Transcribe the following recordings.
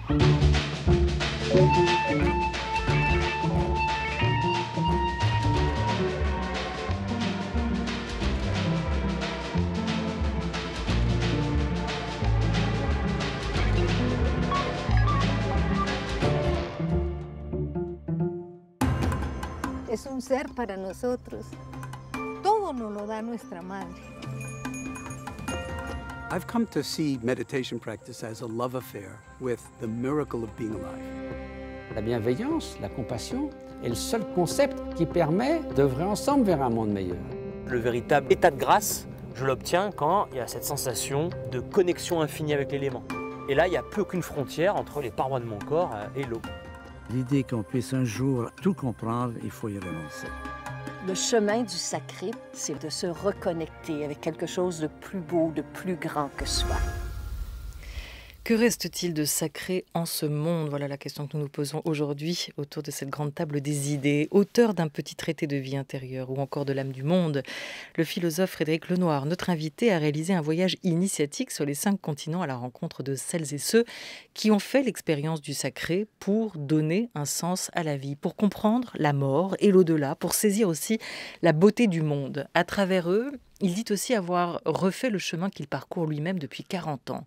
Es un ser para nosotros. Todo nos lo da nuestra madre. I've come to see meditation practice as a love affair with the miracle of being alive. La bienveillance, la compassion est le seul concept qui permet d'œuvrer ensemble vers un monde meilleur. Le véritable état de grâce, je l'obtiens quand il y a cette sensation de connexion infinie avec l'élément. Et là, il n'y a plus aucune frontière entre les parois de mon corps et l'eau. L'idée qu'on puisse un jour tout comprendre, il faut y renoncer. Le chemin du sacré, c'est de se reconnecter avec quelque chose de plus beau, de plus grand que soi. Que reste-t-il de sacré en ce monde? Voilà la question que nous nous posons aujourd'hui autour de cette grande table des idées. Auteur d'un petit traité de vie intérieure ou encore de l'âme du monde, le philosophe Frédéric Lenoir, notre invité, a réalisé un voyage initiatique sur les 5 continents à la rencontre de celles et ceux qui ont fait l'expérience du sacré pour donner un sens à la vie, pour comprendre la mort et l'au-delà, pour saisir aussi la beauté du monde. À travers eux, il dit aussi avoir refait le chemin qu'il parcourt lui-même depuis 40 ans.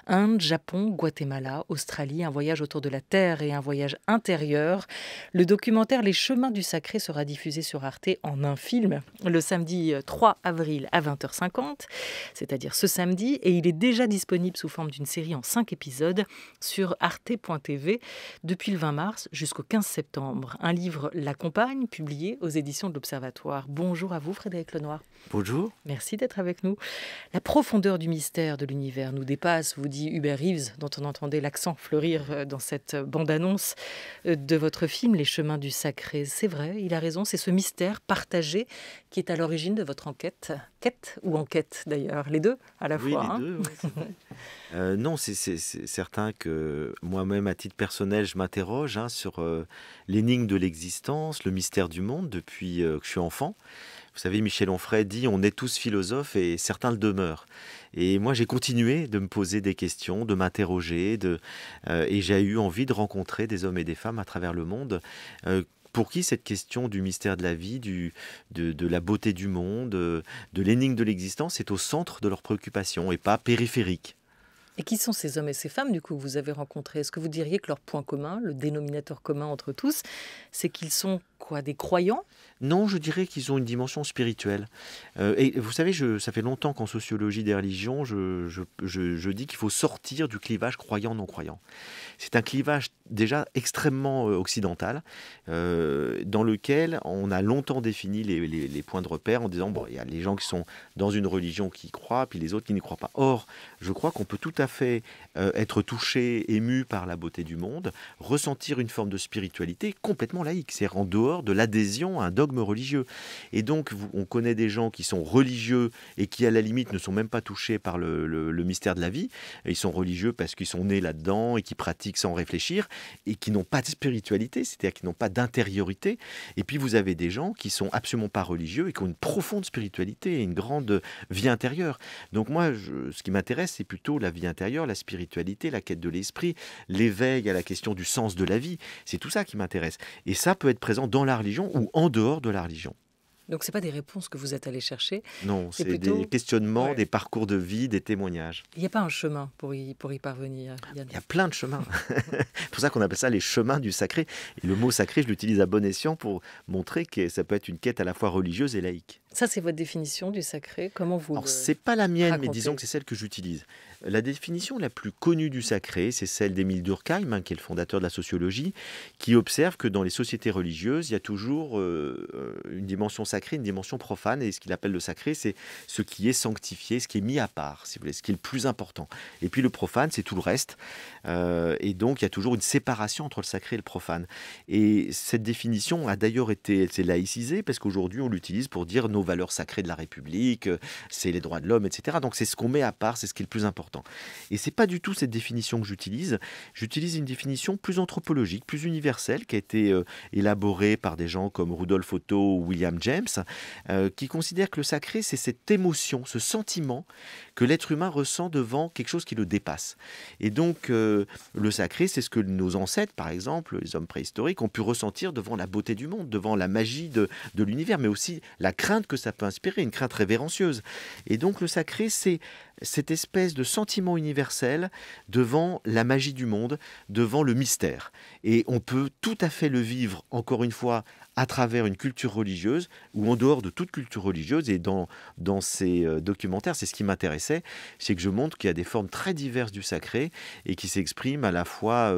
Inde, Japon, Guatemala, Australie, un voyage autour de la Terre et un voyage intérieur. Le documentaire Les chemins du sacré sera diffusé sur Arte en un film le samedi 3 avril à 20h50, c'est-à-dire ce samedi, et il est déjà disponible sous forme d'une série en 5 épisodes sur arte.tv depuis le 20 mars jusqu'au 15 septembre. Un livre l'accompagne, publié aux éditions de l'Observatoire. Bonjour à vous Frédéric Lenoir. Bonjour. Merci d'être avec nous. La profondeur du mystère de l'univers nous dépasse, vous dit Hubert Reeves, dont on entendait l'accent fleurir dans cette bande-annonce de votre film Les chemins du sacré. C'est vrai, il a raison, c'est ce mystère partagé qui est à l'origine de votre enquête. Quête ou enquête d'ailleurs, les deux à la fois. Oui, les deux, oui, c'est vrai. Non, c'est certain que moi-même, à titre personnel, je m'interroge sur l'énigme de l'existence, le mystère du monde depuis que je suis enfant. Vous savez, Michel Onfray dit « on est tous philosophes et certains le demeurent ». Et moi, j'ai continué de me poser des questions, de m'interroger, et j'ai eu envie de rencontrer des hommes et des femmes à travers le monde pour qui cette question du mystère de la vie, de la beauté du monde, de l'énigme de l'existence est au centre de leurs préoccupations et pas périphérique. Et qui sont ces hommes et ces femmes, du coup, que vous avez rencontrés? Est-ce que vous diriez que leur point commun, le dénominateur commun entre tous, c'est qu'ils sont quoi, des croyants? Non, je dirais qu'ils ont une dimension spirituelle. Et vous savez, ça fait longtemps qu'en sociologie des religions, je dis qu'il faut sortir du clivage croyant-non-croyant. C'est un clivage déjà extrêmement occidental, dans lequel on a longtemps défini les points de repère en disant, bon, il y a les gens qui sont dans une religion qui croient, puis les autres qui n'y croient pas. Or, je crois qu'on peut tout à fait être touché, ému par la beauté du monde, ressentir une forme de spiritualité complètement laïque, c'est-à-dire en dehors de l'adhésion à un dogme religieux. Et donc, on connaît des gens qui sont religieux et qui, à la limite, ne sont même pas touchés par le mystère de la vie. Ils sont religieux parce qu'ils sont nés là-dedans et qui pratiquent sans réfléchir et qui n'ont pas de spiritualité, c'est-à-dire qui n'ont pas d'intériorité. Et puis, vous avez des gens qui sont absolument pas religieux et qui ont une profonde spiritualité et une grande vie intérieure. Donc moi, ce qui m'intéresse, c'est plutôt la vie intérieure, la spiritualité, la quête de l'esprit, l'éveil à la question du sens de la vie. C'est tout ça qui m'intéresse. Et ça peut être présent dans la religion ou en dehors de la religion. Donc ce n'est pas des réponses que vous êtes allé chercher. Non, c'est plutôt des questionnements, ouais, des parcours de vie, des témoignages. Il n'y a pas un chemin pour y parvenir. Il y a plein de chemins. C'est pour ça qu'on appelle ça les chemins du sacré. Et le mot sacré, je l'utilise à bon escient pour montrer que ça peut être une quête à la fois religieuse et laïque. Ça, c'est votre définition du sacré. Comment vous Alors, c'est pas la mienne, racontez? mais disons que c'est celle que j'utilise. La définition la plus connue du sacré, c'est celle d'Émile Durkheim, qui est le fondateur de la sociologie, qui observe que dans les sociétés religieuses, il y a toujours une dimension sacrée, une dimension profane. Et ce qu'il appelle le sacré, c'est ce qui est sanctifié, ce qui est mis à part, si vous voulez, ce qui est le plus important. Et puis le profane, c'est tout le reste. Et donc, il y a toujours une séparation entre le sacré et le profane. Et cette définition a d'ailleurs été laïcisée, parce qu'aujourd'hui, on l'utilise pour dire nos valeurs sacrées de la République, c'est les droits de l'homme, etc. Donc c'est ce qu'on met à part, c'est ce qui est le plus important. Et c'est pas du tout cette définition que j'utilise. J'utilise une définition plus anthropologique, plus universelle, qui a été élaborée par des gens comme Rudolf Otto ou William James, qui considèrent que le sacré, c'est cette émotion, ce sentiment que l'être humain ressent devant quelque chose qui le dépasse. Et donc, le sacré, c'est ce que nos ancêtres, par exemple, les hommes préhistoriques, ont pu ressentir devant la beauté du monde, devant la magie de l'univers, mais aussi la crainte que ça peut inspirer, une crainte révérencieuse. Et donc, le sacré, c'est cette espèce de sentiment universel devant la magie du monde, devant le mystère. Et on peut tout à fait le vivre, encore une fois, à travers une culture religieuse ou en dehors de toute culture religieuse. Et dans ces documentaires, c'est ce qui m'intéressait, c'est que je montre qu'il y a des formes très diverses du sacré et qui s'expriment à la fois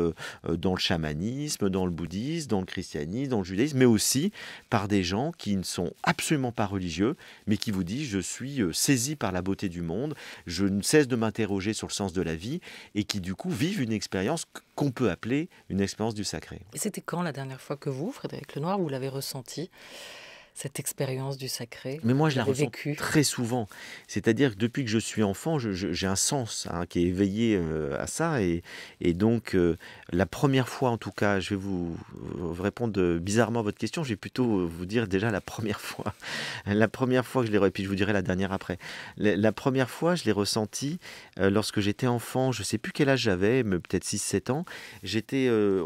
dans le chamanisme, dans le bouddhisme, dans le christianisme, dans le judaïsme, mais aussi par des gens qui ne sont absolument pas religieux, mais qui vous disent « je suis saisi par la beauté du monde, je ne cesse de m'interroger sur le sens de la vie » et qui du coup vivent une expérience qu'on peut appeler une expérience du sacré. Et c'était quand la dernière fois que vous, Frédéric Lenoir, vous l'avez ressenti, cette expérience du sacré? Mais moi, je la l'avez ressens vécue très souvent. C'est-à-dire que depuis que je suis enfant, j'ai un sens qui est éveillé à ça. Et donc, la première fois, en tout cas, je vais vous répondre bizarrement à votre question. Je vais plutôt vous dire déjà la première fois. La première fois que je l'ai... Et puis, je vous dirai la dernière après. La première fois, je l'ai ressenti lorsque j'étais enfant. Je ne sais plus quel âge j'avais, mais peut-être 6-7 ans.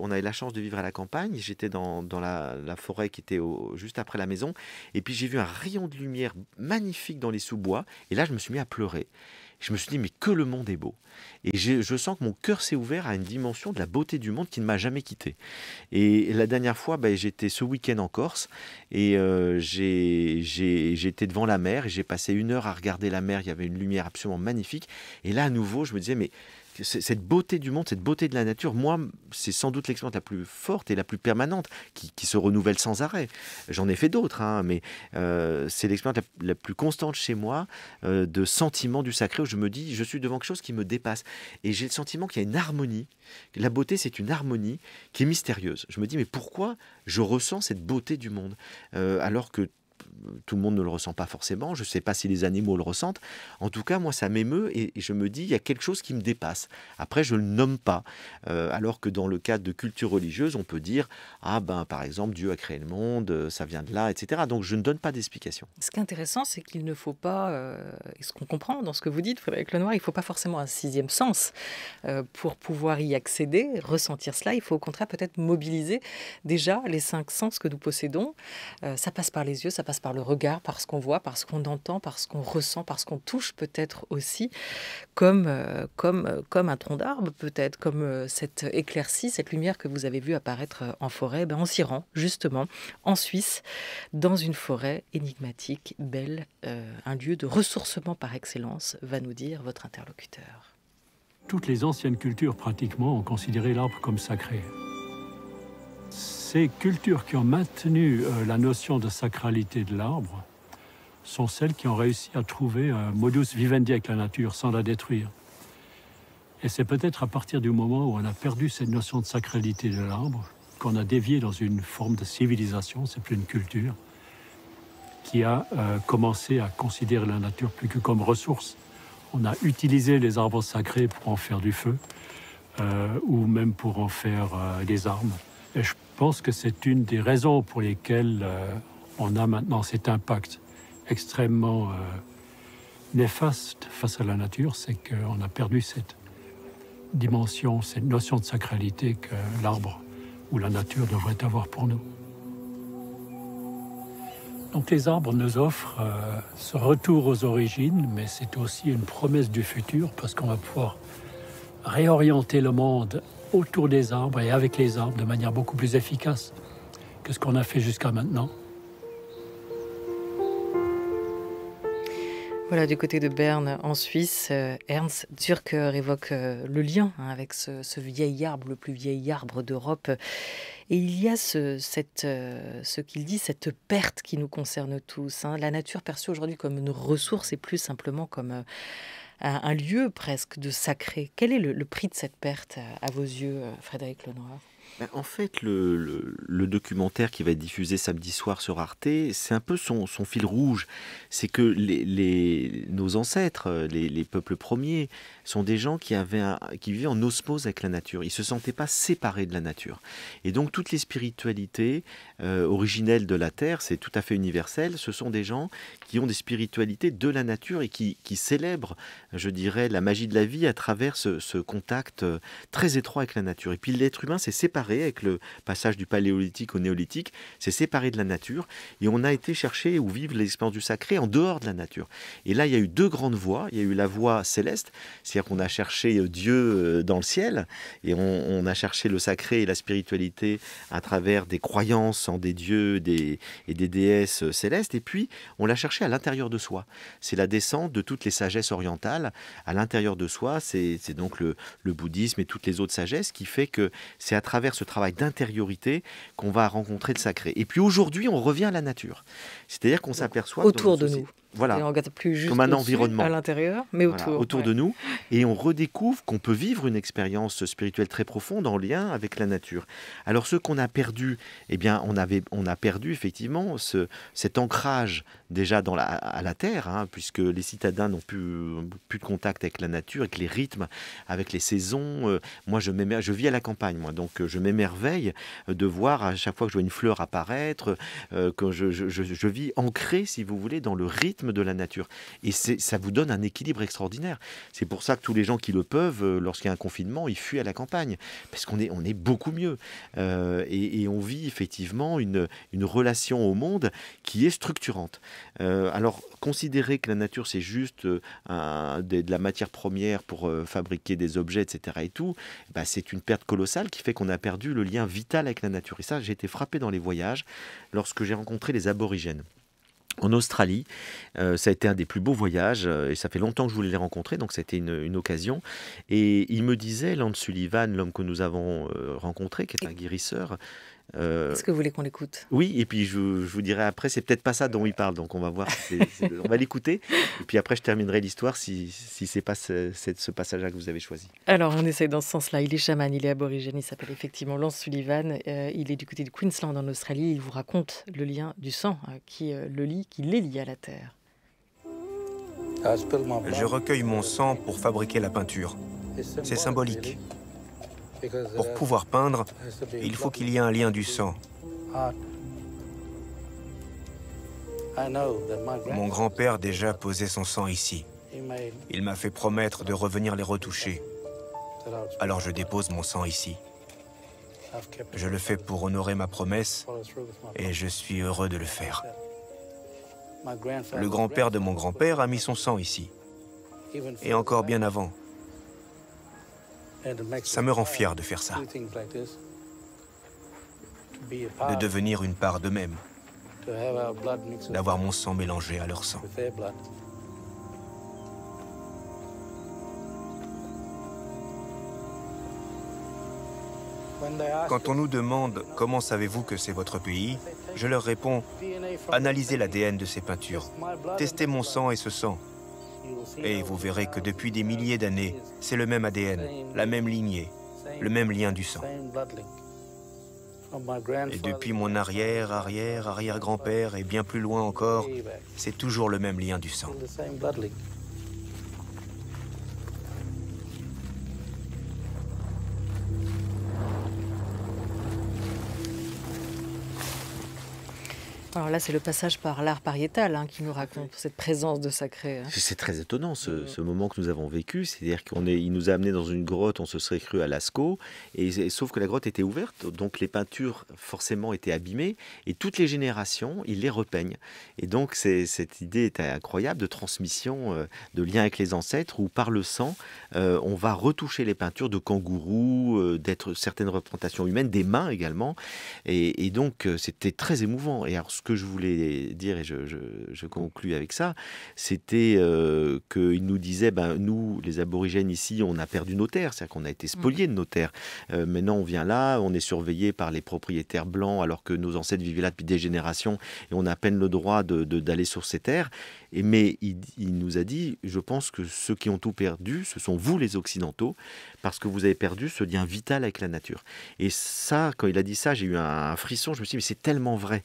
On avait la chance de vivre à la campagne. J'étais dans la forêt qui était juste après la maison. Et puis j'ai vu un rayon de lumière magnifique dans les sous-bois. Et là, je me suis mis à pleurer. Je me suis dit, mais que le monde est beau. Et je sens que mon cœur s'est ouvert à une dimension de la beauté du monde qui ne m'a jamais quitté. Et la dernière fois, j'étais ce week-end en Corse. Et j'étais devant la mer. Et j'ai passé 1 heure à regarder la mer. Il y avait une lumière absolument magnifique. Et là, à nouveau, je me disais, mais cette beauté du monde, cette beauté de la nature, moi, c'est sans doute l'expérience la plus forte et la plus permanente, qui se renouvelle sans arrêt. J'en ai fait d'autres, mais c'est l'expérience la plus constante chez moi de sentiment du sacré, où je me dis, je suis devant quelque chose qui me dépasse. Et j'ai le sentiment qu'il y a une harmonie. La beauté, c'est une harmonie qui est mystérieuse. Je me dis, mais pourquoi je ressens cette beauté du monde alors que tout le monde ne le ressent pas forcément, je ne sais pas si les animaux le ressentent. En tout cas, moi, ça m'émeut et je me dis, il y a quelque chose qui me dépasse. Après, je ne le nomme pas. Alors que dans le cadre de culture religieuse, on peut dire, par exemple, Dieu a créé le monde, ça vient de là, etc. Donc, je ne donne pas d'explication. Ce qui est intéressant, c'est qu'il ne faut pas, et ce qu'on comprend dans ce que vous dites, Frédéric Lenoir, il ne faut pas forcément un 6e sens pour pouvoir y accéder, ressentir cela. Il faut au contraire peut-être mobiliser déjà les 5 sens que nous possédons. Ça passe par les yeux, ça passe par le regard, par ce qu'on voit, par ce qu'on entend, par ce qu'on ressent, par ce qu'on touche peut-être aussi, comme un tronc d'arbre peut-être, comme cette éclaircie, cette lumière que vous avez vue apparaître en forêt. On s'y rend justement en Suisse, dans une forêt énigmatique, belle, un lieu de ressourcement par excellence, va nous dire votre interlocuteur. Toutes les anciennes cultures pratiquement ont considéré l'arbre comme sacré. Ces cultures qui ont maintenu la notion de sacralité de l'arbre sont celles qui ont réussi à trouver un modus vivendi avec la nature sans la détruire. Et c'est peut-être à partir du moment où on a perdu cette notion de sacralité de l'arbre qu'on a dévié dans une forme de civilisation, c'est plus une culture, qui a commencé à considérer la nature plus que comme ressource. On a utilisé les arbres sacrés pour en faire du feu ou même pour en faire des armes. Et je pense que c'est une des raisons pour lesquelles on a maintenant cet impact extrêmement néfaste face à la nature, c'est qu'on a perdu cette dimension, cette notion de sacralité que l'arbre ou la nature devrait avoir pour nous. Donc les arbres nous offrent ce retour aux origines, mais c'est aussi une promesse du futur parce qu'on va pouvoir réorienter le monde autour des arbres et avec les arbres de manière beaucoup plus efficace que ce qu'on a fait jusqu'à maintenant. Voilà, du côté de Berne, en Suisse, Ernst Zürcher évoque le lien avec ce vieil arbre, le plus vieil arbre d'Europe. Et il y a ce qu'il dit, cette perte qui nous concerne tous. La nature perçue aujourd'hui comme une ressource et plus simplement comme un lieu presque de sacré. Quel est le prix de cette perte à vos yeux, Frédéric Lenoir ? En fait, le documentaire qui va être diffusé samedi soir sur Arte, c'est un peu son fil rouge. C'est que nos ancêtres, les peuples premiers, sont des gens qui vivaient en osmose avec la nature. Ils ne se sentaient pas séparés de la nature. Et donc, toutes les spiritualités originelles de la Terre, c'est tout à fait universel. Ce sont des gens qui ont des spiritualités de la nature et qui célèbrent, je dirais, la magie de la vie à travers ce contact très étroit avec la nature. Et puis, l'être humain s'est séparé avec le passage du paléolithique au néolithique, c'est séparé de la nature et on a été chercher ou vivre l'expérience du sacré en dehors de la nature. Et là, il y a eu deux grandes voies. Il y a eu la voie céleste, c'est-à-dire qu'on a cherché Dieu dans le ciel et on a cherché le sacré et la spiritualité à travers des croyances en des dieux et des déesses célestes. Et puis, on l'a cherché à l'intérieur de soi. C'est la descente de toutes les sagesses orientales à l'intérieur de soi. C'est donc le bouddhisme et toutes les autres sagesses qui fait que c'est à travers ce travail d'intériorité qu'on va rencontrer le sacré. Et puis aujourd'hui, on revient à la nature. C'est-à-dire qu'on s'aperçoit... Autour de nous. Voilà, on regarde plus juste comme un environnement à l'intérieur, mais autour. Voilà, autour de nous. Et on redécouvre qu'on peut vivre une expérience spirituelle très profonde en lien avec la nature. Alors ce qu'on a perdu, eh bien, on a perdu effectivement cet ancrage déjà à la terre, hein, puisque les citadins n'ont plus de contact avec la nature, avec les rythmes, avec les saisons. Moi, je vis à la campagne, moi, donc je m'émerveille de voir à chaque fois que je vois une fleur apparaître, que je vis ancré, si vous voulez, dans le rythme de la nature. Et ça vous donne un équilibre extraordinaire. C'est pour ça que tous les gens qui le peuvent, lorsqu'il y a un confinement, ils fuient à la campagne, parce qu'on est beaucoup mieux. Et on vit effectivement une relation au monde qui est structurante. Alors, considérer que la nature, c'est juste de la matière première pour fabriquer des objets, etc. et tout, bah, c'est une perte colossale qui fait qu'on a perdu le lien vital avec la nature. Et ça, j'ai été frappé dans les voyages lorsque j'ai rencontré les aborigènes. En Australie, ça a été un des plus beaux voyages et ça fait longtemps que je voulais les rencontrer, donc c'était une occasion. Et il me disait, Lance Sullivan, l'homme que nous avons rencontré, qui est un guérisseur... Est-ce que vous voulez qu'on l'écoute? Oui, et puis je vous dirai après, c'est peut-être pas ça dont il parle, donc on va voir, on va l'écouter, et puis après je terminerai l'histoire si c'est pas ce passage-là que vous avez choisi. Alors on essaye dans ce sens-là, il est chaman, il est aborigène, il s'appelle effectivement Lance Sullivan, il est du côté de Queensland en Australie, il vous raconte le lien du sang qui les lie à la terre. Je recueille mon sang pour fabriquer la peinture. C'est symbolique. Pour pouvoir peindre, il faut qu'il y ait un lien du sang. Mon grand-père déjà posait son sang ici. Il m'a fait promettre de revenir les retoucher. Alors je dépose mon sang ici. Je le fais pour honorer ma promesse et je suis heureux de le faire. Le grand-père de mon grand-père a mis son sang ici. Et encore bien avant. Ça me rend fier de faire ça. De devenir une part d'eux-mêmes. D'avoir mon sang mélangé à leur sang. Quand on nous demande « Comment savez-vous que c'est votre pays ?», je leur réponds « Analysez l'ADN de ces peintures. Testez mon sang et ce sang. Et vous verrez que depuis des milliers d'années, c'est le même ADN, la même lignée, le même lien du sang. Et depuis mon arrière-grand-père et bien plus loin encore, c'est toujours le même lien du sang. Alors là, c'est le passage par l'art pariétal qui nous raconte cette présence de sacré. C'est très étonnant ce moment que nous avons vécu. C'est-à-dire qu'il nous a amenés dans une grotte, on se serait cru à Lascaux, sauf que la grotte était ouverte, donc les peintures forcément étaient abîmées, et toutes les générations, ils les repeignent. Et donc cette idée est incroyable de transmission, de lien avec les ancêtres, où par le sang, on va retoucher les peintures de kangourous, d'être certaines représentations humaines, des mains également. Et donc c'était très émouvant. Et alors, ce que je voulais dire, et je conclus avec ça, c'était qu'ils nous disaient, nous, les aborigènes ici, on a perdu nos terres, c'est-à-dire qu'on a été spoliés de nos terres. Maintenant, on vient là, on est surveillé par les propriétaires blancs, alors que nos ancêtres vivaient là depuis des générations, et on a à peine le droit d'aller sur ces terres. Mais il nous a dit, je pense que ceux qui ont tout perdu, ce sont vous les Occidentaux, parce que vous avez perdu ce lien vital avec la nature. Et ça, quand il a dit ça, j'ai eu un frisson, je me suis dit, mais c'est tellement vrai.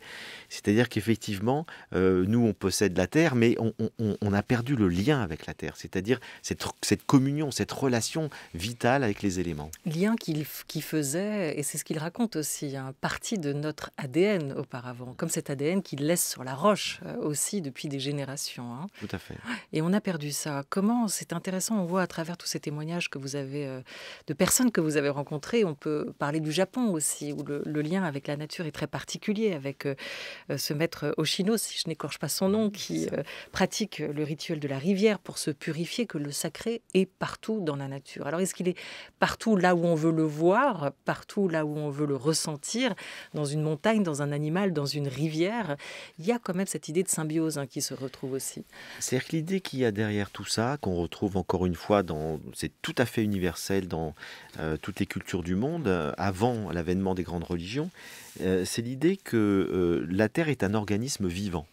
C'est-à-dire qu'effectivement, nous, on possède la terre, mais on a perdu le lien avec la terre, c'est-à-dire cette communion, cette relation vitale avec les éléments. Lien qui faisait, et c'est ce qu'il raconte aussi, partie de notre ADN auparavant, comme cet ADN qu'il laisse sur la roche aussi depuis des générations. Tout à fait. Et on a perdu ça. Comment? C'est intéressant, on voit à travers tous ces témoignages que vous avez, de personnes que vous avez rencontrées, on peut parler du Japon aussi, où le lien avec la nature est très particulier, avec ce maître Oshino, si je n'écorche pas son nom, qui pratique le rituel de la rivière pour se purifier, que le sacré est partout dans la nature. Alors est-ce qu'il est partout là où on veut le voir, partout là où on veut le ressentir, dans une montagne, dans un animal, dans une rivière? Il y a quand même cette idée de symbiose qui se retrouve aussi. C'est-à-dire que l'idée qu'il y a derrière tout ça, qu'on retrouve encore une fois, c'est tout à fait universel dans toutes les cultures du monde, avant l'avènement des grandes religions, c'est l'idée que la Terre est un organisme vivant.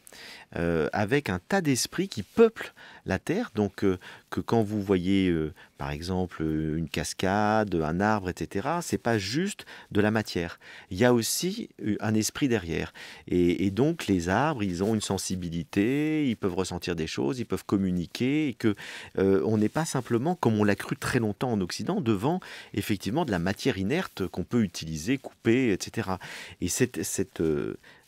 Avec un tas d'esprits qui peuplent la Terre, donc que quand vous voyez par exemple une cascade, un arbre, etc., c'est pas juste de la matière. Il y a aussi un esprit derrière. Et donc les arbres, ils ont une sensibilité, ils peuvent ressentir des choses, ils peuvent communiquer, et que on n'est pas simplement, comme on l'a cru très longtemps en Occident, devant effectivement de la matière inerte qu'on peut utiliser, couper, etc. Et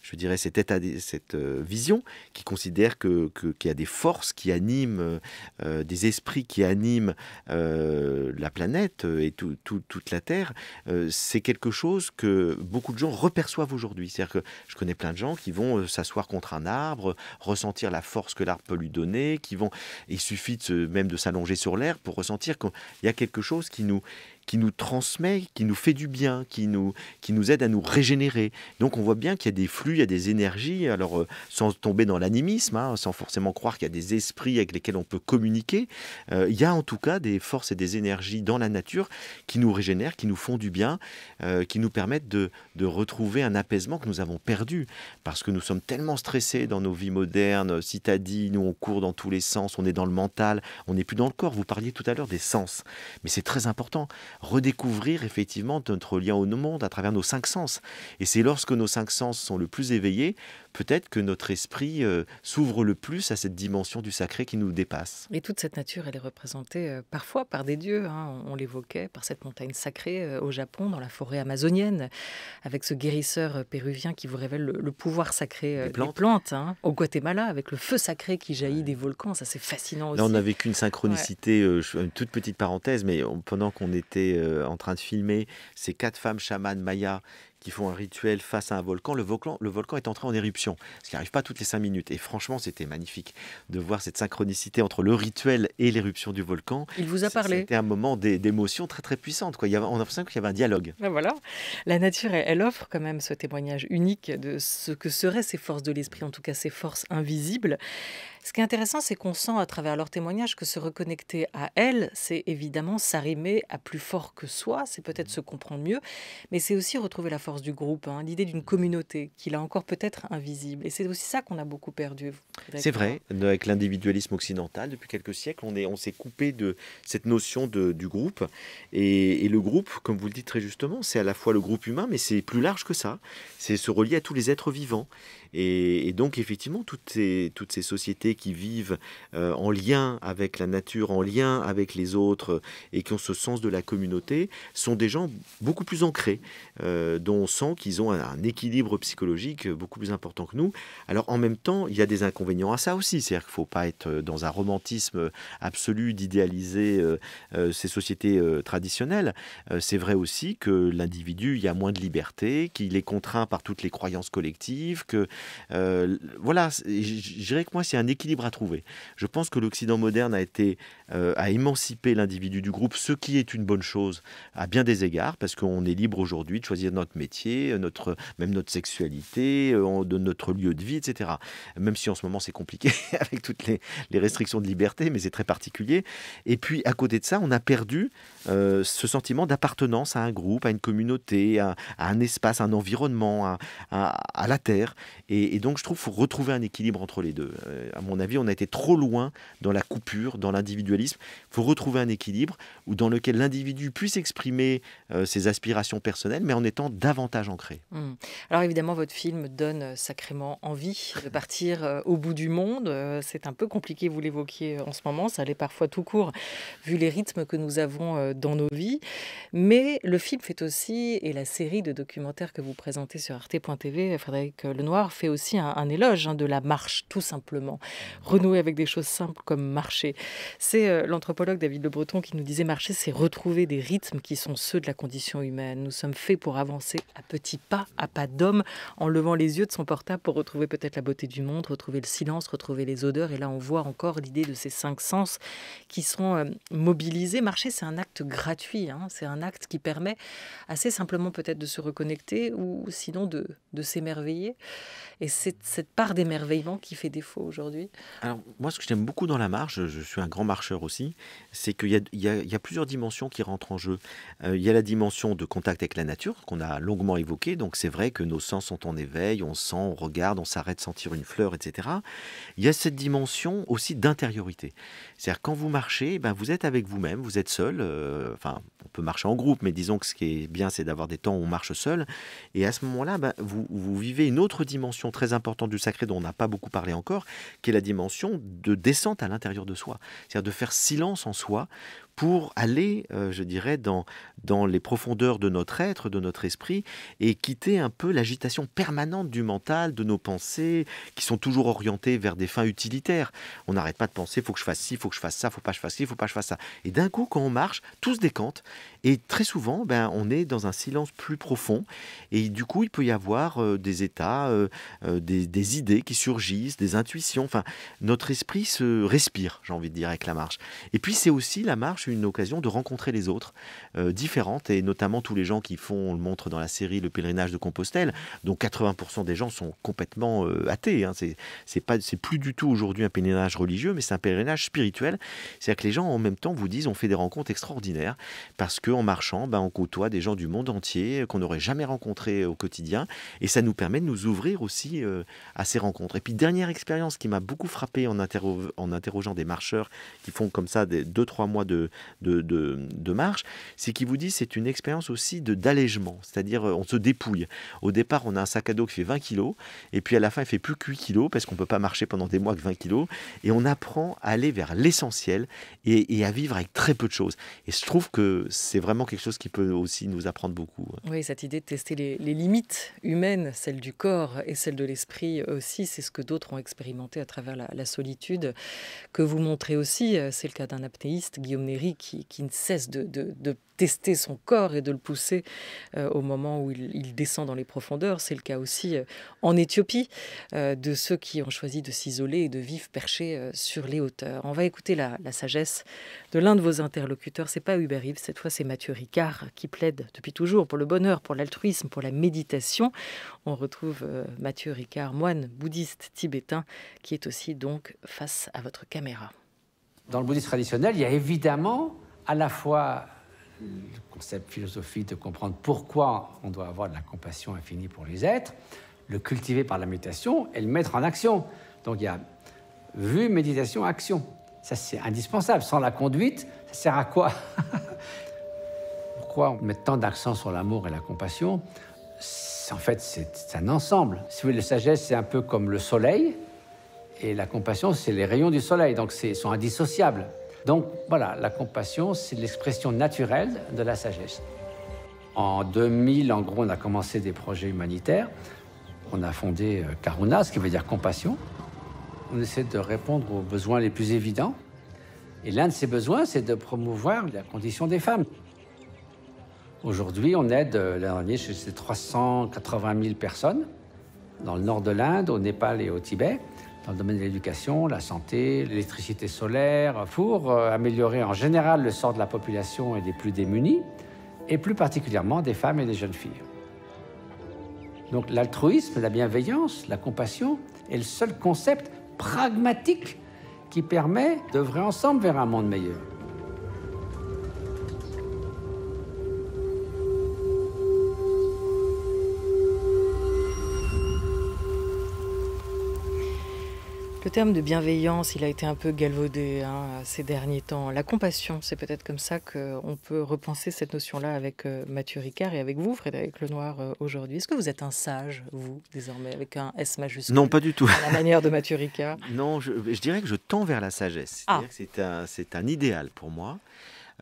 je dirais, cette vision qui considère qu'il y a des forces qui animent, des esprits qui animent la planète et toute la Terre, c'est quelque chose que beaucoup de gens reperçoivent aujourd'hui. C'est-à-dire que je connais plein de gens qui vont s'asseoir contre un arbre, ressentir la force que l'arbre peut lui donner, il suffit même de s'allonger sur l'herbe pour ressentir qu'il y a quelque chose qui nous transmet, qui nous fait du bien, qui nous aide à nous régénérer. Donc on voit bien qu'il y a des flux, il y a des énergies, alors sans tomber dans l'animisme, sans forcément croire qu'il y a des esprits avec lesquels on peut communiquer, il y a en tout cas des forces et des énergies dans la nature qui nous régénèrent, qui nous font du bien, qui nous permettent de retrouver un apaisement que nous avons perdu, parce que nous sommes tellement stressés dans nos vies modernes, citadines, où on court dans tous les sens, on est dans le mental, on n'est plus dans le corps. Vous parliez tout à l'heure des sens, mais c'est très important. Redécouvrir effectivement notre lien au monde à travers nos 5 sens. Et c'est lorsque nos 5 sens sont le plus éveillés, peut-être que notre esprit s'ouvre le plus à cette dimension du sacré qui nous dépasse. Et toute cette nature, elle est représentée parfois par des dieux, on l'évoquait, par cette montagne sacrée au Japon, dans la forêt amazonienne, avec ce guérisseur péruvien qui vous révèle le pouvoir sacré des plantes. Au Guatemala, avec le feu sacré qui jaillit des volcans, ça c'est fascinant aussi. Là, on a vécu une synchronicité, une toute petite parenthèse, mais pendant qu'on était en train de filmer ces 4 femmes chamanes mayas qui font un rituel face à un volcan. Le volcan est entré en éruption, ce qui n'arrive pas toutes les 5 minutes. Et franchement, c'était magnifique de voir cette synchronicité entre le rituel et l'éruption du volcan. Il vous a parlé. C'était un moment d'émotion très très puissante. On a l'impression qu'il y avait un dialogue. Ben voilà. La nature, elle offre quand même ce témoignage unique de ce que seraient ces forces de l'esprit, en tout cas ces forces invisibles. Ce qui est intéressant, c'est qu'on sent à travers leur témoignage que se reconnecter à elles, c'est évidemment s'arrimer à plus fort que soi, c'est peut-être se comprendre mieux, mais c'est aussi retrouver la force du groupe, l'idée d'une communauté qui là encore peut-être invisible. Et c'est aussi ça qu'on a beaucoup perdu. C'est vrai, avec l'individualisme occidental, depuis quelques siècles, on s'est coupé de cette notion du groupe. Et le groupe, comme vous le dites très justement, c'est à la fois le groupe humain, mais c'est plus large que ça. C'est se relier à tous les êtres vivants. Et donc, effectivement, toutes ces sociétés qui vivent en lien avec la nature, en lien avec les autres, et qui ont ce sens de la communauté, sont des gens beaucoup plus ancrés, dont on sent qu'ils ont un équilibre psychologique beaucoup plus important que nous. Alors, en même temps, il y a des inconvénients à ça aussi. C'est-à-dire qu'il ne faut pas être dans un romantisme absolu d'idéaliser ces sociétés traditionnelles. C'est vrai aussi que l'individu, il y a moins de liberté, qu'il est contraint par toutes les croyances collectives, que voilà, je dirais que moi, c'est un équilibre à trouver. Je pense que l'Occident moderne a émancipé l'individu du groupe, ce qui est une bonne chose à bien des égards, parce qu'on est libre aujourd'hui de choisir notre métier, même notre sexualité, de notre lieu de vie, etc. Même si en ce moment c'est compliqué avec toutes les restrictions de liberté, mais c'est très particulier. Et puis à côté de ça, on a perdu ce sentiment d'appartenance à un groupe, à une communauté, à un espace, à un environnement, à la terre. Et donc je trouve qu'il faut retrouver un équilibre entre les deux. À mon avis, on a été trop loin dans la coupure, dans l'individualisme. Il faut retrouver un équilibre dans lequel l'individu puisse exprimer ses aspirations personnelles, mais en étant davantage ancré. Alors évidemment, votre film donne sacrément envie de partir au bout du monde. C'est un peu compliqué, vous l'évoquiez en ce moment, ça allait parfois tout court, vu les rythmes que nous avons dans nos vies. Mais le film fait aussi, et la série de documentaires que vous présentez sur arte.tv, Frédéric Lenoir, fait aussi un éloge de la marche, tout simplement. Renouer avec des choses simples comme marcher. C'est l'anthropologue David Le Breton qui nous disait marcher, c'est retrouver des rythmes qui sont ceux de la condition humaine. Nous sommes faits pour avancer à petits pas, à pas d'homme, en levant les yeux de son portable pour retrouver peut-être la beauté du monde, retrouver le silence, retrouver les odeurs. Et là, on voit encore l'idée de ces 5 sens qui sont mobilisés. Marcher, c'est un acte gratuit. C'est un acte qui permet assez simplement peut-être de se reconnecter ou sinon de s'émerveiller. Et c'est cette part d'émerveillement qui fait défaut aujourd'hui. Alors, moi, ce que j'aime beaucoup dans la marche, je suis un grand marcheur aussi, c'est qu'il y a plusieurs dimensions qui rentrent en jeu. Il y a la dimension de contact avec la nature, qu'on a longuement évoquée. Donc, c'est vrai que nos sens sont en éveil, on sent, on regarde, on s'arrête sentir une fleur, etc. Il y a cette dimension aussi d'intériorité. C'est-à-dire, quand vous marchez, vous êtes avec vous-même, vous êtes seul. On peut marcher en groupe, mais disons que ce qui est bien, c'est d'avoir des temps où on marche seul. Et à ce moment-là, vous vivez une autre dimension très importante du sacré dont on n'a pas beaucoup parlé encore, qui est la dimension de descente à l'intérieur de soi. C'est-à-dire de faire silence en soi pour aller, je dirais, dans les profondeurs de notre être, de notre esprit, et quitter un peu l'agitation permanente du mental, de nos pensées, qui sont toujours orientées vers des fins utilitaires. On n'arrête pas de penser, il faut que je fasse ci, il faut que je fasse ça, il ne faut pas que je fasse ci, il ne faut pas que je fasse ça. Et d'un coup, quand on marche, tout se décante, et très souvent, on est dans un silence plus profond, et du coup, il peut y avoir des états, des idées qui surgissent, des intuitions, enfin, notre esprit se respire, j'ai envie de dire, avec la marche. Et puis, c'est aussi la marche une occasion de rencontrer les autres différentes, et notamment tous les gens qui font, on le montre dans la série, le pèlerinage de Compostelle, dont 80% des gens sont complètement athées. C'est plus du tout aujourd'hui un pèlerinage religieux, mais c'est un pèlerinage spirituel. C'est-à-dire que les gens en même temps vous disent on fait des rencontres extraordinaires parce qu'en marchant, on côtoie des gens du monde entier qu'on n'aurait jamais rencontrés au quotidien, et ça nous permet de nous ouvrir aussi à ces rencontres. Et puis dernière expérience qui m'a beaucoup frappé en interrogeant des marcheurs qui font comme ça 2-3 mois de marche, c'est qu'ils vous disent c'est une expérience aussi d'allègement, c'est-à-dire on se dépouille. Au départ, on a un sac à dos qui fait 20 kilos, et puis à la fin, il fait plus que 8 kilos, parce qu'on ne peut pas marcher pendant des mois que 20 kilos, et on apprend à aller vers l'essentiel et à vivre avec très peu de choses. Et je trouve que c'est vraiment quelque chose qui peut aussi nous apprendre beaucoup. Oui, cette idée de tester les limites humaines, celles du corps et celles de l'esprit aussi, c'est ce que d'autres ont expérimenté à travers la solitude que vous montrez aussi. C'est le cas d'un apnéiste, Guillaume Néry, qui ne cesse de tester son corps et de le pousser au moment où il descend dans les profondeurs. C'est le cas aussi en Éthiopie de ceux qui ont choisi de s'isoler et de vivre perchés sur les hauteurs. On va écouter la sagesse de l'un de vos interlocuteurs. C'est pas Hubert Reeves, cette fois c'est Mathieu Ricard qui plaide depuis toujours pour le bonheur, pour l'altruisme, pour la méditation. On retrouve Mathieu Ricard, moine bouddhiste tibétain, qui est aussi donc face à votre caméra. Dans le bouddhisme traditionnel, il y a évidemment à la fois le concept philosophique de comprendre pourquoi on doit avoir de la compassion infinie pour les êtres, le cultiver par la méditation et le mettre en action. Donc il y a vue, méditation, action. Ça, c'est indispensable. Sans la conduite, ça sert à quoi? Pourquoi on met tant d'accent sur l'amour et la compassion? En fait, c'est un ensemble. Si vous voulez, la sagesse, c'est un peu comme le soleil, et la compassion, c'est les rayons du soleil, donc ils sont indissociables. Donc voilà, la compassion, c'est l'expression naturelle de la sagesse. En 2000, en gros, on a commencé des projets humanitaires. On a fondé Karuna, ce qui veut dire compassion. On essaie de répondre aux besoins les plus évidents. Et l'un de ces besoins, c'est de promouvoir la condition des femmes. Aujourd'hui, on aide, l'an dernier, chez 380 000 personnes, dans le nord de l'Inde, au Népal et au Tibet, dans le domaine de l'éducation, la santé, l'électricité solaire, pour améliorer en général le sort de la population et des plus démunis, et plus particulièrement des femmes et des jeunes filles. Donc l'altruisme, la bienveillance, la compassion est le seul concept pragmatique qui permet d'œuvrer ensemble vers un monde meilleur. Le terme de bienveillance, il a été un peu galvaudé ces derniers temps. La compassion, c'est peut-être comme ça qu'on peut repenser cette notion-là avec Mathieu Ricard et avec vous, Frédéric Lenoir, aujourd'hui. Est-ce que vous êtes un sage, vous, désormais, avec un S majuscule? Non, pas du tout. À la manière de Mathieu Ricard. Non, je dirais que je tends vers la sagesse. C'est-à-dire que c'est un idéal pour moi.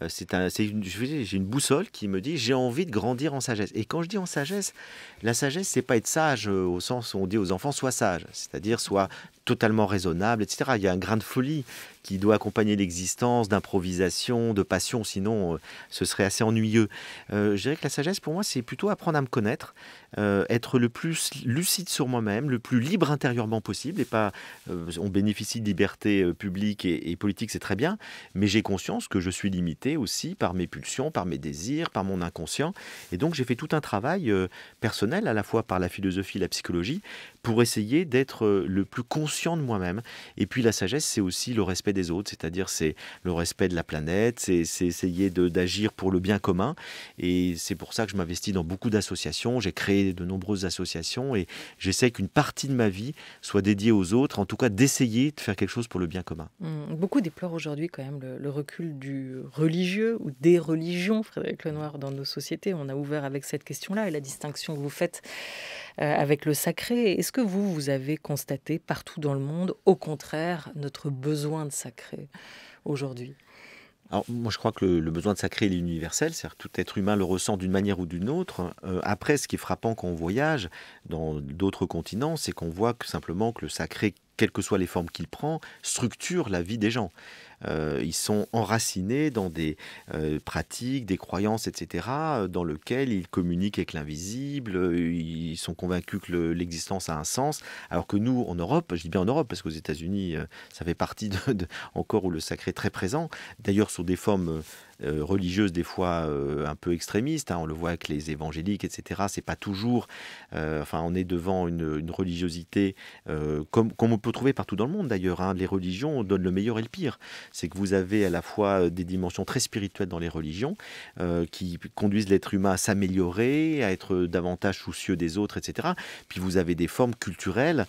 J'ai une boussole qui me dit j'ai envie de grandir en sagesse. Et quand je dis en sagesse, la sagesse, c'est pas être sage au sens où on dit aux enfants sois sage, c'est-à-dire sois totalement raisonnable, etc. Il y a un grain de folie qui doit accompagner l'existence d'improvisation, de passion, sinon ce serait assez ennuyeux. Je dirais que la sagesse, pour moi, c'est plutôt apprendre à me connaître, être le plus lucide sur moi-même, le plus libre intérieurement possible, et pas, on bénéficie de liberté publique et politique, c'est très bien, mais j'ai conscience que je suis limité aussi par mes pulsions, par mes désirs, par mon inconscient, et donc j'ai fait tout un travail personnel, à la fois par la philosophie et la psychologie, pour essayer d'être le plus conscient de moi-même. Et puis la sagesse, c'est aussi le respect des autres, c'est-à-dire c'est le respect de la planète, c'est essayer d'agir pour le bien commun. Et c'est pour ça que je m'investis dans beaucoup d'associations. J'ai créé de nombreuses associations et j'essaie qu'une partie de ma vie soit dédiée aux autres, en tout cas d'essayer de faire quelque chose pour le bien commun. Beaucoup déplorent aujourd'hui quand même le recul du religieux ou des religions, Frédéric Lenoir, dans nos sociétés. On a ouvert avec cette question-là et la distinction que vous faites avec le sacré. Est-ce que vous avez constaté partout dans le monde, au contraire, notre besoin de sacré aujourd'hui? Alors, moi, je crois que le besoin de sacré est universel, c'est-à-dire que tout être humain le ressent d'une manière ou d'une autre. Après, ce qui est frappant quand on voyage dans d'autres continents, c'est qu'on voit simplement que le sacré, quelles que soient les formes qu'il prend, structure la vie des gens. Ils sont enracinés dans des pratiques, des croyances, etc., dans lesquelles ils communiquent avec l'invisible, ils sont convaincus que l'existence a un sens, alors que nous, en Europe, je dis bien en Europe, parce qu'aux États-Unis, ça fait partie encore où le sacré est très présent, d'ailleurs sur des formes religieuses des fois un peu extrémistes, on le voit avec les évangéliques, etc. C'est pas toujours, on est devant une religiosité comme on peut trouver partout dans le monde d'ailleurs. Les religions donnent le meilleur et le pire. C'est que vous avez à la fois des dimensions très spirituelles dans les religions qui conduisent l'être humain à s'améliorer, à être davantage soucieux des autres, etc. Puis vous avez des formes culturelles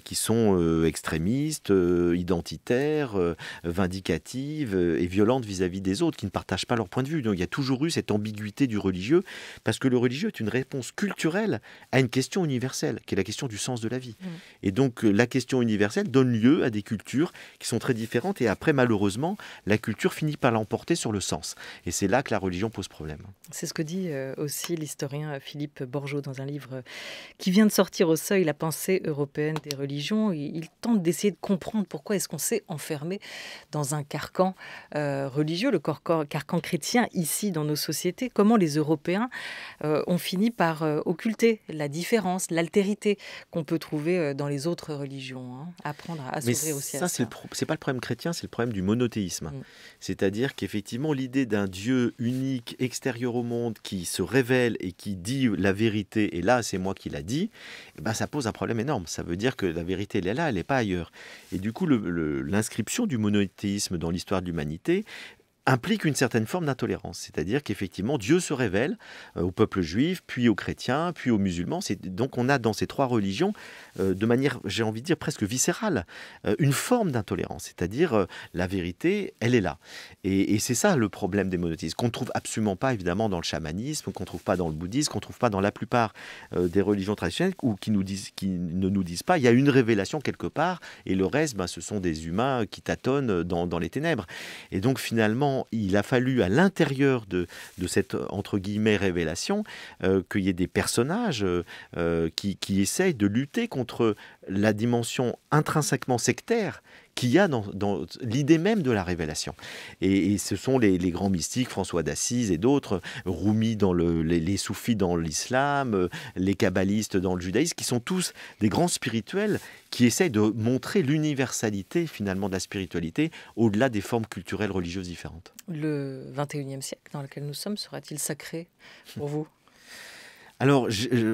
qui sont extrémistes, identitaires, vindicatives et violentes vis-à-vis des autres, qui ne partagent pas leur point de vue. Donc il y a toujours eu cette ambiguïté du religieux, parce que le religieux est une réponse culturelle à une question universelle, qui est la question du sens de la vie. Et donc la question universelle donne lieu à des cultures qui sont très différentes, et après, malheureusement, la culture finit par l'emporter sur le sens. Et c'est là que la religion pose problème. C'est ce que dit aussi l'historien Philippe Borgeaud dans un livre qui vient de sortir au Seuil, La pensée européenne des religions. Il tente d'essayer de comprendre pourquoi est-ce qu'on s'est enfermé dans un carcan religieux, le carcan chrétien ici dans nos sociétés. Comment les Européens ont fini par occulter la différence, l'altérité qu'on peut trouver dans les autres religions, apprendre à s'ouvrir aussi à ça. C'est pas le problème chrétien, c'est le problème du monothéisme. C'est-à-dire qu'effectivement, l'idée d'un Dieu unique, extérieur au monde, qui se révèle et qui dit la vérité, et là, c'est moi qui l'a dit, ça pose un problème énorme. Ça veut dire que la vérité, elle est là, elle n'est pas ailleurs. Et du coup, l'inscription du monothéisme dans l'histoire de l'humanité implique une certaine forme d'intolérance, c'est-à-dire qu'effectivement Dieu se révèle au peuple juif, puis aux chrétiens, puis aux musulmans. Donc on a dans ces trois religions, de manière, j'ai envie de dire presque viscérale, une forme d'intolérance, c'est-à-dire la vérité, elle est là. Et c'est ça le problème des monothéismes, qu'on ne trouve absolument pas évidemment dans le chamanisme, qu'on ne trouve pas dans le bouddhisme, qu'on ne trouve pas dans la plupart des religions traditionnelles, ou qui ne nous disent pas, il y a une révélation quelque part, et le reste, ce sont des humains qui tâtonnent dans les ténèbres. Et donc finalement, il a fallu à l'intérieur de cette, entre guillemets, révélation, qu'il y ait des personnages qui essayent de lutter contre la dimension intrinsèquement sectaire qu'il y a dans l'idée même de la révélation. Et ce sont les grands mystiques, François d'Assise et d'autres, Rumi dans les soufis dans l'islam, les kabbalistes dans le judaïsme, qui sont tous des grands spirituels qui essayent de montrer l'universalité finalement de la spiritualité au-delà des formes culturelles religieuses différentes. Le 21e siècle dans lequel nous sommes sera-t-il sacré pour vous ? Alors,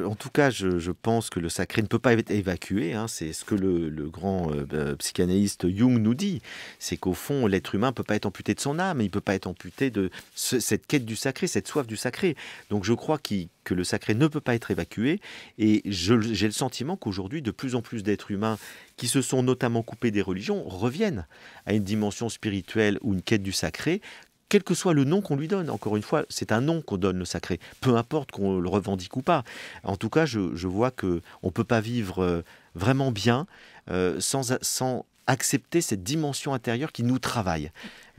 en tout cas, je pense que le sacré ne peut pas être évacué. Hein. C'est ce que le grand psychanalyste Jung nous dit. C'est qu'au fond, l'être humain ne peut pas être amputé de son âme. Il ne peut pas être amputé de cette quête du sacré, cette soif du sacré. Donc, je crois que le sacré ne peut pas être évacué. Et j'ai le sentiment qu'aujourd'hui, de plus en plus d'êtres humains qui se sont notamment coupés des religions reviennent à une dimension spirituelle ou une quête du sacré, quel que soit le nom qu'on lui donne. Encore une fois, c'est un nom qu'on donne, le sacré, peu importe qu'on le revendique ou pas. En tout cas, je vois qu'on ne peut pas vivre vraiment bien sans accepter cette dimension intérieure qui nous travaille.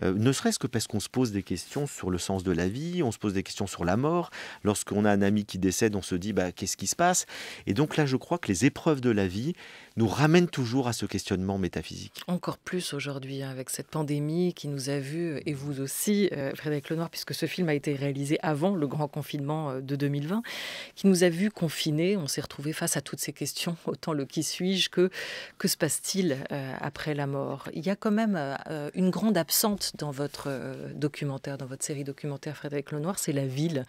Ne serait-ce que parce qu'on se pose des questions sur le sens de la vie, on se pose des questions sur la mort. Lorsqu'on a un ami qui décède, on se dit qu'est-ce qui se passe? Et donc là, je crois que les épreuves de la vie nous ramènent toujours à ce questionnement métaphysique. Encore plus aujourd'hui, avec cette pandémie qui nous a vus, et vous aussi, Frédéric Lenoir, puisque ce film a été réalisé avant le grand confinement de 2020, qui nous a vus confinés. On s'est retrouvés face à toutes ces questions, autant le qui suis-je que se passe-t-il après la mort. Il y a quand même une grande absente dans votre documentaire, dans votre série documentaire Frédéric Lenoir, c'est la ville.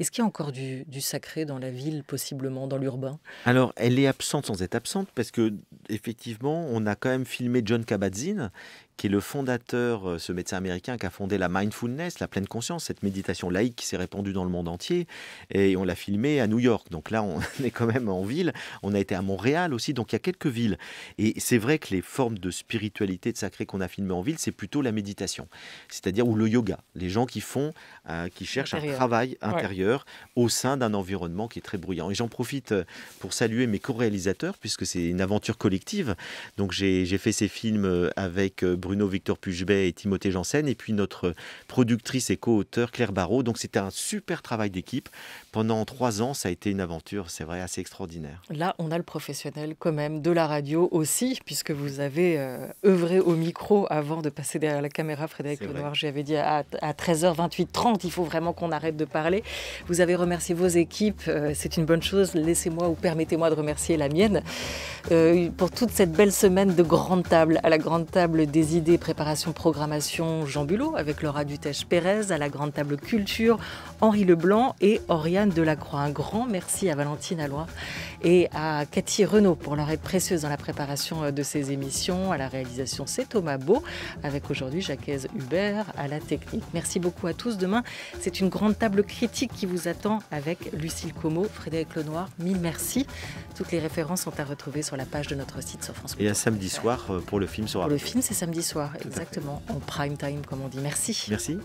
Est-ce qu'il y a encore du sacré dans la ville, possiblement, dans l'urbain? Alors, elle est absente sans être absente, parce que effectivement, on a quand même filmé Jon Kabat-Zinn, qui est le fondateur, ce médecin américain qui a fondé la mindfulness, la pleine conscience, cette méditation laïque qui s'est répandue dans le monde entier. Et on l'a filmé à New York. Donc là, on est quand même en ville. On a été à Montréal aussi. Donc il y a quelques villes. Et c'est vrai que les formes de spiritualité, de sacré qu'on a filmées en ville, c'est plutôt la méditation. C'est-à-dire, ou le yoga. Les gens qui cherchent un travail intérieur au sein d'un environnement qui est très bruyant. Et j'en profite pour saluer mes co-réalisateurs, puisque c'est une aventure collective. Donc j'ai fait ces films avec Bruno Victor Pugebet et Timothée Janssen, et puis notre productrice et co-auteur Claire Barrault. Donc c'était un super travail d'équipe. Pendant 3 ans, ça a été une aventure, c'est vrai, assez extraordinaire. Là, on a le professionnel quand même, de la radio aussi, puisque vous avez œuvré au micro avant de passer derrière la caméra, Frédéric Lenoir. J'avais dit à 13h28, 30, il faut vraiment qu'on arrête de parler. Vous avez remercié vos équipes, c'est une bonne chose. Laissez-moi ou permettez-moi de remercier la mienne pour toute cette belle semaine de grande table, à la grande table des idées, préparation, programmation, Jean Bulot avec Laura Dutèche-Pérez, à la grande table culture, Henri Leblanc et Oriane Delacroix. Un grand merci à Valentine Alloy et à Cathy Renaud pour leur aide précieuse dans la préparation de ces émissions. À la réalisation, c'est Thomas Beau, avec aujourd'hui Jacques Hubert à la technique. Merci beaucoup à tous. Demain, c'est une grande table critique qui vous attend avec Lucille Como, Frédéric Lenoir. 1000 merci. Toutes les références sont à retrouver sur la page de notre site sur France Culture. Et un samedi soir pour le film sera. Pour le film, c'est samedi soir, exactement, en prime time, comme on dit. Merci. Merci.